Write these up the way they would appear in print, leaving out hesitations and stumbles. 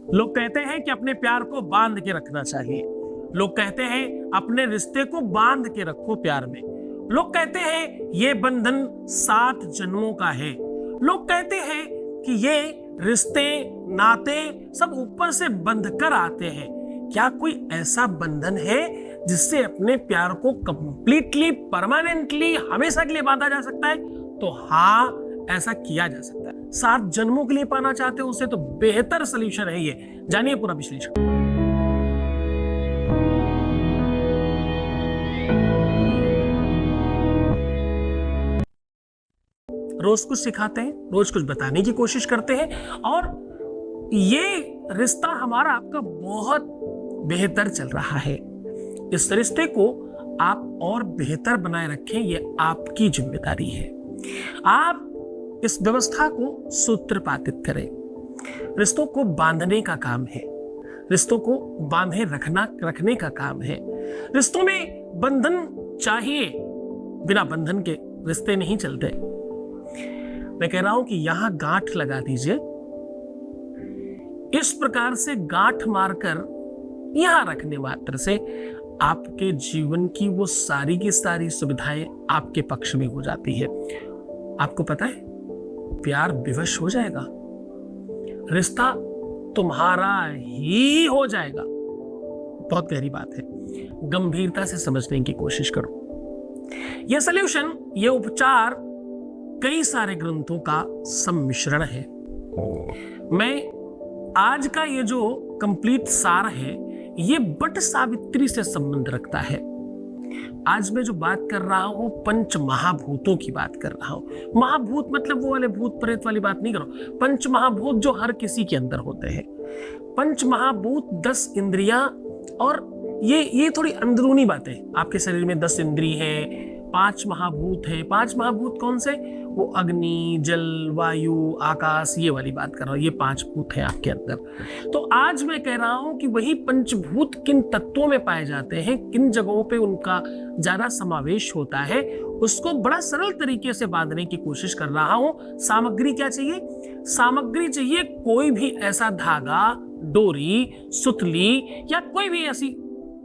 लोग कहते हैं कि अपने प्यार को बांध के रखना चाहिए। लोग कहते हैं अपने रिश्ते को बांध के रखो प्यार में। लोग कहते हैं ये बंधन 7 जन्मों का है। लोग कहते हैं कि ये रिश्ते नाते सब ऊपर से बंध कर आते हैं। क्या कोई ऐसा बंधन है जिससे अपने प्यार को कंप्लीटली परमानेंटली हमेशा के लिए बांधा जा सकता है? तो हाँ, ऐसा किया जा सकता है। 7 जन्मों के लिए पाना चाहते हो उसे, तो बेहतर सॉल्यूशन है ये। जानिए पूरा विश्लेषण। रोज कुछ सिखाते हैं, रोज कुछ बताने की कोशिश करते हैं, और ये रिश्ता हमारा आपका बहुत बेहतर चल रहा है। इस रिश्ते को आप और बेहतर बनाए रखें, ये आपकी जिम्मेदारी है। आप इस व्यवस्था को सूत्रपातित करें। रिश्तों को बांधने का काम है, रिश्तों को बांधे रखने का काम है। रिश्तों में बंधन चाहिए, बिना बंधन के रिश्ते नहीं चलते। मैं कह रहा हूं कि यहां गांठ लगा दीजिए। इस प्रकार से गांठ मारकर यहां रखने मात्र से आपके जीवन की वो सारी की सारी सुविधाएं आपके पक्ष में हो जाती है। आपको पता है, प्यार विवश हो जाएगा, रिश्ता तुम्हारा ही हो जाएगा। बहुत गहरी बात है, गंभीरता से समझने की कोशिश करो। यह सॉल्यूशन, यह उपचार कई सारे ग्रंथों का सम्मिश्रण है। मैं आज का ये जो कंप्लीट सार है, ये बट सावित्री से संबंध रखता है। आज मैं जो बात कर रहा हूं, पंच महाभूतों की बात कर रहा हूं। महाभूत मतलब वो वाले भूत प्रेत वाली बात नहीं कर रहा हूं। पंच महाभूत जो हर किसी के अंदर होते हैं। पंच महाभूत 10 इंद्रियां, और ये थोड़ी अंदरूनी बातें। आपके शरीर में 10 इंद्रिय है, 5 महाभूत है। 5 महाभूत कौन से? वो अग्नि, जल, वायु, आकाश, ये वाली बात कर रहा हूं। ये 5 भूत है आपके अंदर। तो आज मैं कह रहा हूं कि वही पंचभूत किन तत्वों में पाए जाते हैं, किन जगहों पे उनका ज्यादा समावेश होता है, उसको बड़ा सरल तरीके से बांधने की कोशिश कर रहा हूं। सामग्री क्या चाहिए? सामग्री चाहिए कोई भी ऐसा धागा, डोरी, सुतली या कोई भी ऐसी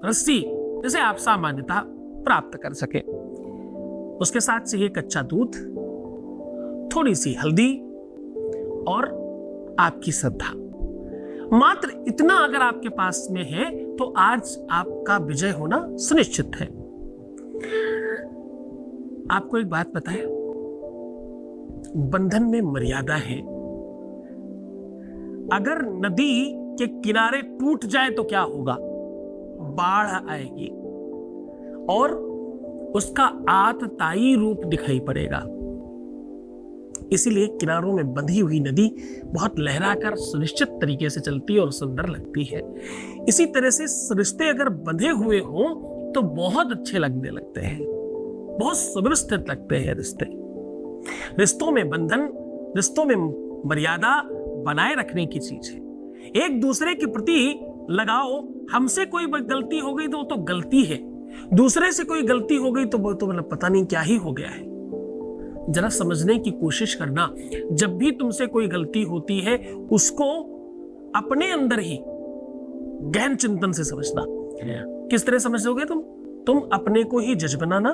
रस्सी जिसे आप सामान्यतः प्राप्त कर सके। उसके साथ चाहिए कच्चा दूध, थोड़ी सी हल्दी और आपकी श्रद्धा। मात्र इतना अगर आपके पास में है तो आज आपका विजय होना सुनिश्चित है। आपको एक बात पता है, बंधन में मर्यादा है। अगर नदी के किनारे टूट जाए तो क्या होगा? बाढ़ आएगी और उसका आतताई रूप दिखाई पड़ेगा। इसीलिए किनारों में बंधी हुई नदी बहुत लहराकर सुनिश्चित तरीके से चलती है और सुंदर लगती है। इसी तरह से रिश्ते अगर बंधे हुए हों तो बहुत अच्छे लगने लगते हैं, बहुत सुव्यवस्थित लगते हैं रिश्ते। रिश्तों में बंधन, रिश्तों में मर्यादा बनाए रखने की चीज है। एक दूसरे के प्रति लगाओ। हमसे कोई गलती हो गई तो वो तो गलती है, दूसरे से कोई गलती हो गई तो वो तो मतलब पता नहीं क्या ही हो गया है। जरा समझने की कोशिश करना। जब भी तुमसे कोई गलती होती है उसको अपने अंदर ही गहन चिंतन से समझना। किस तरह समझोगे तुम अपने को ही जज बनाना,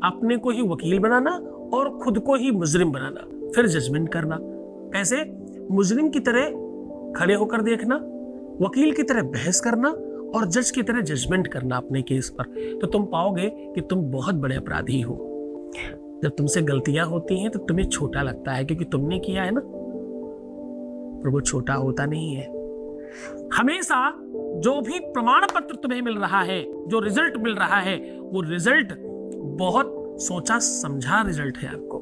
अपने को ही वकील बनाना और खुद को ही मुजरिम बनाना, फिर जजमेंट करना। कैसे? मुजरिम की तरह खड़े होकर देखना, वकील की तरह बहस करना और जज की तरह जजमेंट करना अपने केस पर। तो तुम पाओगे कि तुम बहुत बड़े अपराधी हो। जब तुमसे गलतियां होती हैं तो तुम्हें छोटा लगता है क्योंकि तुमने किया है ना, पर वो छोटा होता नहीं है। हमेशा जो भी प्रमाण पत्र तुम्हें मिल रहा है, जो रिजल्ट मिल रहा है, वो रिजल्ट बहुत सोचा समझा रिजल्ट है। आपको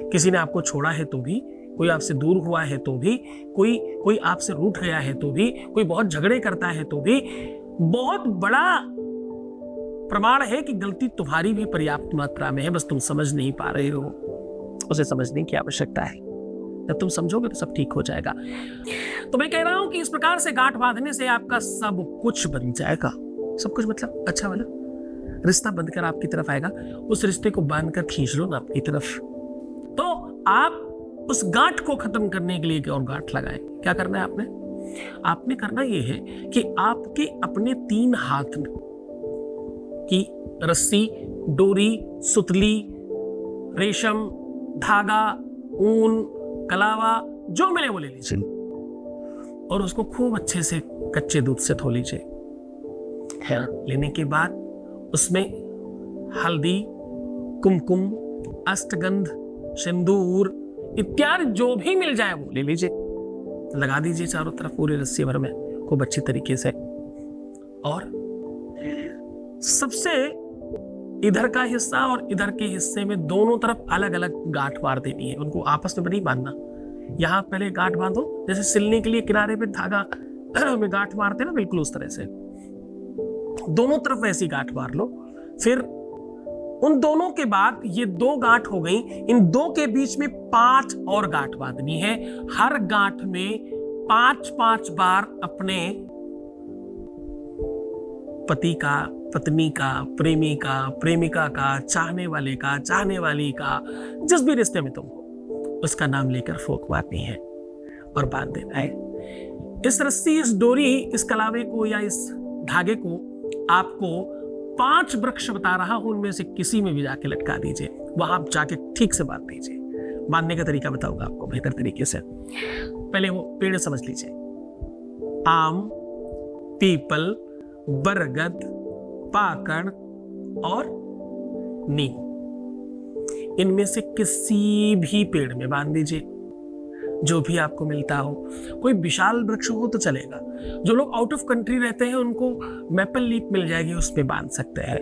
किसी ने आपको छोड़ा है तो भी, कोई आपसे दूर हुआ है तो भी, कोई आपसे रूठ गया है तो भी, कोई बहुत झगड़े करता है तो भी, बहुत बड़ा प्रमाण है कि गलती तुम्हारी भी पर्याप्त मात्रा में है, बस तुम समझ नहीं पा रहे हो। उसे समझने की आवश्यकता है। जब तुम समझोगे तो सब ठीक हो जाएगा। तो मैं कह रहा हूं कि इस प्रकार से गांठ बांधने से आपका सब कुछ बन जाएगा। सब कुछ मतलब अच्छा वाला रिश्ता बनकर आपकी तरफ आएगा। उस रिश्ते को बांधकर खींच लो ना आपकी तरफ। तो आप उस गांठ को खत्म करने के लिए एक और गांठ लगाएं। क्या करना है आपने? आपने करना ये है कि आपके अपने 3 हाथ में की रस्सी, डोरी, सुतली, रेशम, धागा, ऊन, कलावा, जो मिले वो ले लीजिए और उसको खूब अच्छे से कच्चे दूध से धो लीजिए। लेने के बाद उसमें हल्दी, कुमकुम, अष्टगंध, सिंदूर इत्यादि जो भी मिल जाए वो ले लीजिए, लगा दीजिए चारों तरफ पूरी रस्सी भर में खूब अच्छी तरीके से। और सबसे इधर का हिस्सा और इधर के हिस्से में दोनों तरफ अलग अलग गांठ मार देनी है, उनको आपस में नहीं बांधना। यहाँ पहले गांठ बांधो, जैसे सिलने के लिए किनारे पे धागा में गांठ मारते ना, बिल्कुल उस तरह से दोनों तरफ ऐसी गांठ मार लो। फिर उन दोनों के बाद ये 2 गांठ हो गई, इन 2 के बीच में 5 और गांठ बांधनी है। हर गांठ में 5-5 बार अपने पति का, पत्नी का, प्रेमी का, प्रेमिका का, चाहने वाले का, चाहने वाली का, जिस भी रिश्ते में तुम हो उसका नाम लेकर फूंक मारनी है और बांध देना है। इस रस्सी, इस डोरी, इस कलावे को या इस धागे को आपको 5 वृक्ष बता रहा हूं, उनमें से किसी में भी जाके लटका दीजिए, वहां आप जाके ठीक से बांध दीजिए। बांधने का तरीका बताऊंगा आपको बेहतर तरीके से। पहले वो पेड़ समझ लीजिए, आम, पीपल, बरगद, पाकड़ और नीम, इनमें से किसी भी पेड़ में बांध दीजिए, जो भी आपको मिलता हो। कोई विशाल वृक्ष हो तो चलेगा, जो लोग आउट ऑफ कंट्री रहते हैं उनको मैपल लीफ मिल जाएगी, उस पे बांध सकते हैं।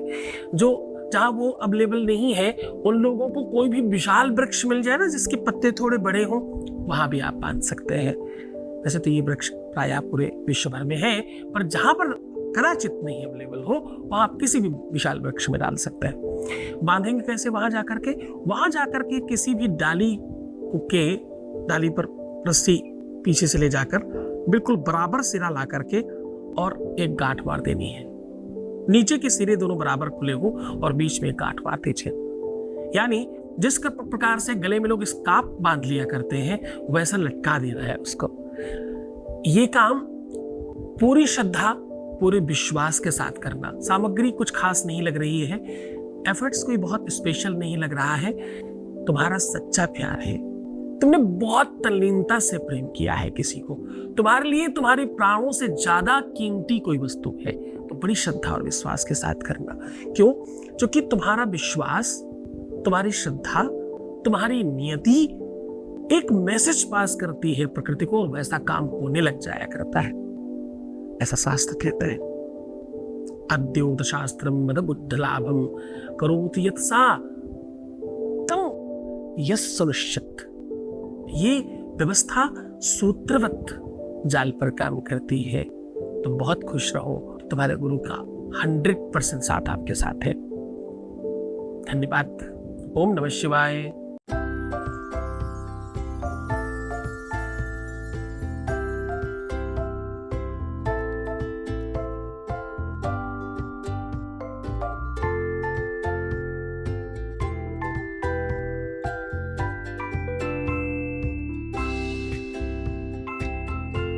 जो जहाँ वो अवेलेबल नहीं है उन लोगों को कोई भी विशाल वृक्ष मिल जाए ना, जिसके पत्ते थोड़े बड़े हों, वहां भी आप बांध सकते हैं। वैसे तो ये वृक्ष प्रायः पूरे विश्व भर में है, पर जहां पर कदाचित नहीं अवेलेबल हो वहां आप किसी भी विशाल वृक्ष में डाल सकते हैं। बांधेंगे कैसे? वहां जाकर के किसी भी डाली पर रस्सी पीछे से ले जाकर बिल्कुल बराबर सिरा ला करके और एक गांठ मार देनी है। नीचे के सिरे दोनों बराबर खुले हो और बीच में एक गांठ मार दीजिए। यानी जिस प्रकार से गले में लोग स्कार्फ बांध लिया करते हैं वैसा लटका देना है उसको। ये काम पूरी श्रद्धा, पूरे विश्वास के साथ करना। सामग्री कुछ खास नहीं लग रही है, एफर्ट्स कोई बहुत स्पेशल नहीं लग रहा है। तुम्हारा सच्चा प्यार है, तुमने बहुत तल्लीनता से प्रेम किया है किसी को, तुम्हारे लिए तुम्हारे प्राणों से ज्यादा कीमती कोई वस्तु है, तो बड़ी श्रद्धा और विश्वास के साथ करना। क्यों? क्योंकि तुम्हारा विश्वास, तुम्हारी श्रद्धा, तुम्हारी नियति एक मैसेज पास करती है प्रकृति को, वैसा काम होने लग जाया करता है, ऐसा शास्त्र कहते हैं। अद्योत शास्त्रम मद बुद्ध लाभम करोति यत् सा तम यस् सुनिश्चित। ये व्यवस्था सूत्रवत जाल पर काम करती है। तो बहुत खुश रहो, तुम्हारे गुरु का 100% साथ आपके साथ है। धन्यवाद। ओम नमः शिवाय।